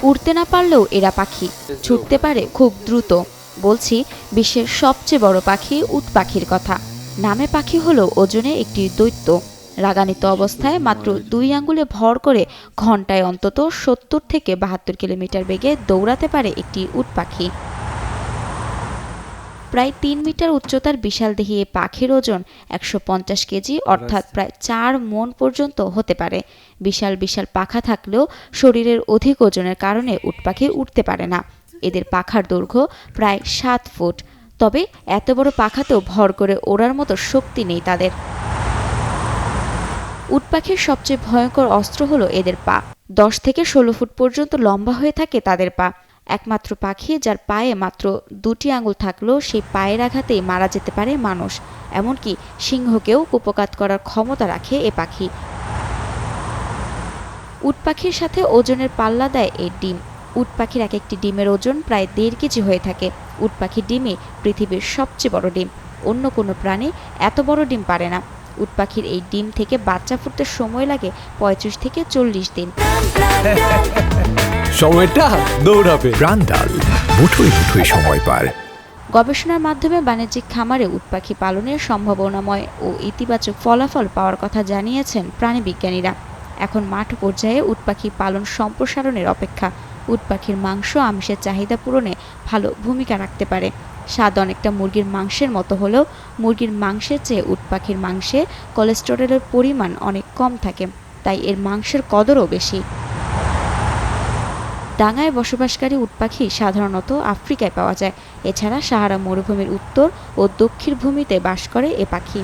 উড়তে না পারলেও এরা পাখি, ছুটতে পারে খুব দ্রুত। বলছি বিশ্বের সবচেয়ে বড় পাখি উট পাখির কথা। নামে পাখি হলেও ওজনে একটি দৈত্য। রাগান্বিত অবস্থায় মাত্র 2 আঙ্গুলে ভর করে ঘন্টায় অন্তত 70 থেকে 72 কিলোমিটার বেগে দৌড়াতে পারে একটি উট পাখি। প্রায় 3 মিটার উচ্চতার বিশালদেহী এ পাখির ওজন 150 কেজি অর্থাৎ প্রায় 4 মণ পর্যন্ত হতে পারে। বিশাল বিশাল পাখা থাকলেও শরীরের অধিক ওজনের কারণে উট পাখি উঠতে পারে না। এদের পাখার দৈর্ঘ্য প্রায় 7 ফুট। তবে এত বড় পাখাতেও ভর করে ওড়ার মতো শক্তি নেই তাদের। উট পাখির সবচেয়ে ভয়ঙ্কর অস্ত্র হলো এদের পা। 10 থেকে 16 ফুট পর্যন্ত লম্বা হয়ে থাকে তাদের পা। একমাত্র পাখি যার পায়ে মাত্র 2টি আঙুল থাকলেও সেই পায়ের আঘাতেই মারা যেতে পারে মানুষ। এমনকি সিংহকেও কুপোকাত করার ক্ষমতা রাখে এ পাখি। উট পাখির সাথে ওজনের পাল্লা দেয় এর ডিম। উট পাখির এক একটি ডিমের ওজন প্রায় 1.5 কেজি হয়ে থাকে। উট পাখির ডিমই পৃথিবীর সবচেয়ে বড় ডিম। অন্য কোনো প্রাণী এত বড় ডিম পারে না। উট পাখির এই ডিম থেকে বাচ্চা ফুটতে সময় লাগে 35 থেকে 40 দিন। সময়টা দৌড়াবে। প্রাণডাল, মুঠোয় মুঠোয় সময় পার। গবেষণার মাধ্যমে বাণিজ্যিক খামারে উট পাখি পালনের সম্ভাবনাময় ও ইতিবাচক ফলাফল পাওয়ার কথা জানিয়েছেন প্রাণীবিজ্ঞানীরা। এখন মাঠ পর্যায়ে উট পাখি পালন সম্প্রসারণের অপেক্ষা। উট পাখির মাংস আমিষের চাহিদা পূরণে ভালো ভূমিকা রাখতে পারে। স্বাদ অনেকটা মুরগির মাংসের মতো হলেও মুরগির মাংসের চেয়ে উট পাখির মাংসে কোলেস্টেরলের পরিমাণ অনেক কম থাকে, তাই এর মাংসের কদরও বেশি। ডাঙায় বসবাসকারী উট পাখি সাধারণত আফ্রিকায় পাওয়া যায়। এছাড়া সাহারা মরুভূমির উত্তর ও দক্ষিণ ভূমিতে বাস করে এ পাখি।